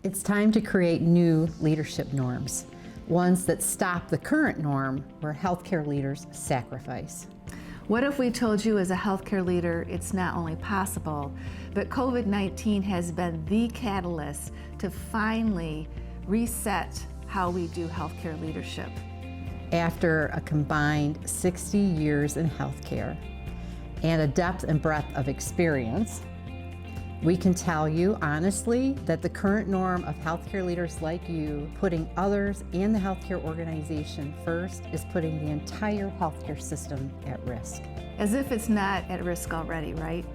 It's time to create new leadership norms, ones that stop the current norm where healthcare leaders sacrifice. What if we told you as a healthcare leader it's not only possible, but COVID-19 has been the catalyst to finally reset how we do healthcare leadership? After a combined 60 years in healthcare and a depth and breadth of experience, we can tell you honestly that the current norm of healthcare leaders like you putting others and the healthcare organization first is putting the entire healthcare system at risk. As if it's not at risk already, right?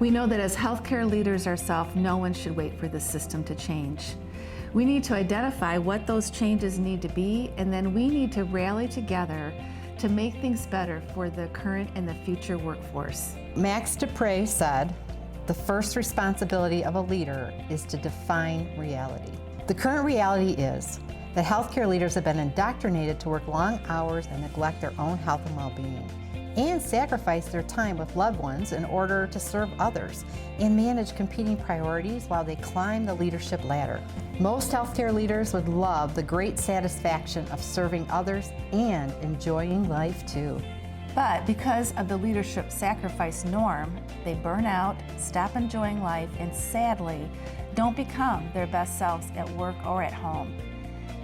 We know that as healthcare leaders ourselves, no one should wait for the system to change. We need to identify what those changes need to be, and then we need to rally together to make things better for the current and the future workforce. Max Dupre said, "The first responsibility of a leader is to define reality." The current reality is that healthcare leaders have been indoctrinated to work long hours and neglect their own health and well-being, and sacrifice their time with loved ones in order to serve others and manage competing priorities while they climb the leadership ladder. Most healthcare leaders would love the great satisfaction of serving others and enjoying life too. But because of the leadership sacrifice norm, they burn out, stop enjoying life, and sadly, don't become their best selves at work or at home.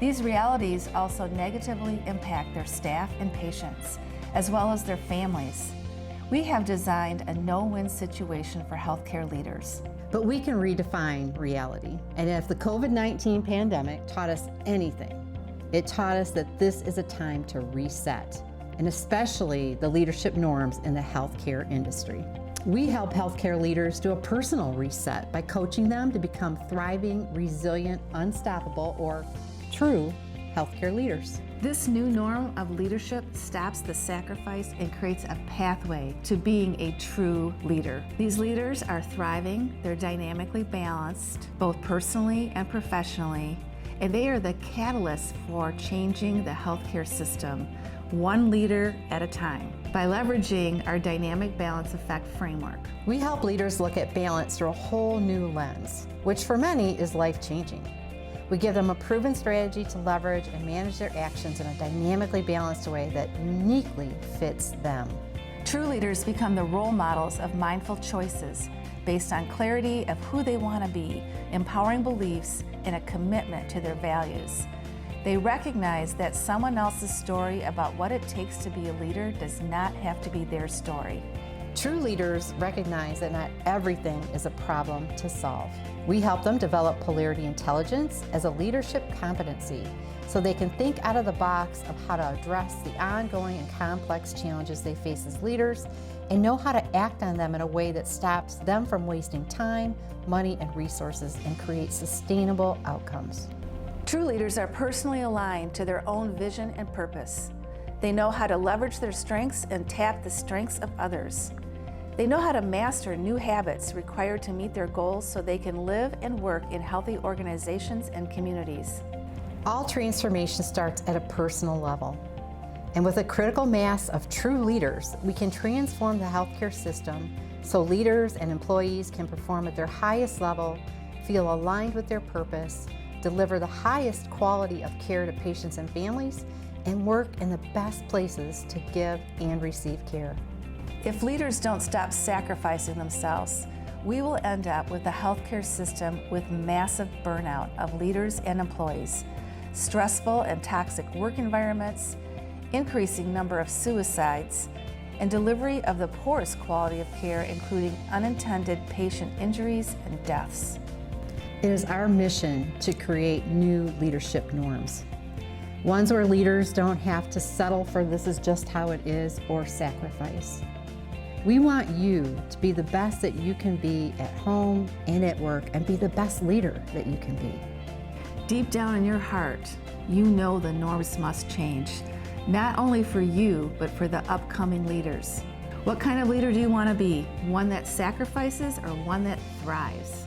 These realities also negatively impact their staff and patients, as well as their families. We have designed a no-win situation for healthcare leaders. But we can redefine reality. And if the COVID-19 pandemic taught us anything, it taught us that this is a time to reset, and especially the leadership norms in the healthcare industry. We help healthcare leaders do a personal reset by coaching them to become thriving, resilient, unstoppable, or true healthcare leaders. This new norm of leadership stops the sacrifice and creates a pathway to being a true leader. These leaders are thriving, they're dynamically balanced, both personally and professionally, and they are the catalyst for changing the healthcare system, one leader at a time, by leveraging our dynamic balance effect framework. We help leaders look at balance through a whole new lens, which for many is life-changing. We give them a proven strategy to leverage and manage their actions in a dynamically balanced way that uniquely fits them. True leaders become the role models of mindful choices based on clarity of who they want to be, empowering beliefs, and a commitment to their values. They recognize that someone else's story about what it takes to be a leader does not have to be their story. True leaders recognize that not everything is a problem to solve. We help them develop polarity intelligence as a leadership competency so they can think out of the box of how to address the ongoing and complex challenges they face as leaders and know how to act on them in a way that stops them from wasting time, money, and resources and creates sustainable outcomes. True leaders are personally aligned to their own vision and purpose. They know how to leverage their strengths and tap the strengths of others. They know how to master new habits required to meet their goals so they can live and work in healthy organizations and communities. All transformation starts at a personal level. And with a critical mass of true leaders, we can transform the healthcare system so leaders and employees can perform at their highest level, feel aligned with their purpose, deliver the highest quality of care to patients and families, and work in the best places to give and receive care. If leaders don't stop sacrificing themselves, we will end up with a healthcare system with massive burnout of leaders and employees, stressful and toxic work environments, increasing number of suicides, and delivery of the poorest quality of care, including unintended patient injuries and deaths. It is our mission to create new leadership norms, ones where leaders don't have to settle for this is just how it is or sacrifice. We want you to be the best that you can be at home and at work and be the best leader that you can be. Deep down in your heart, you know the norms must change, not only for you, but for the upcoming leaders. What kind of leader do you want to be? One that sacrifices or one that thrives?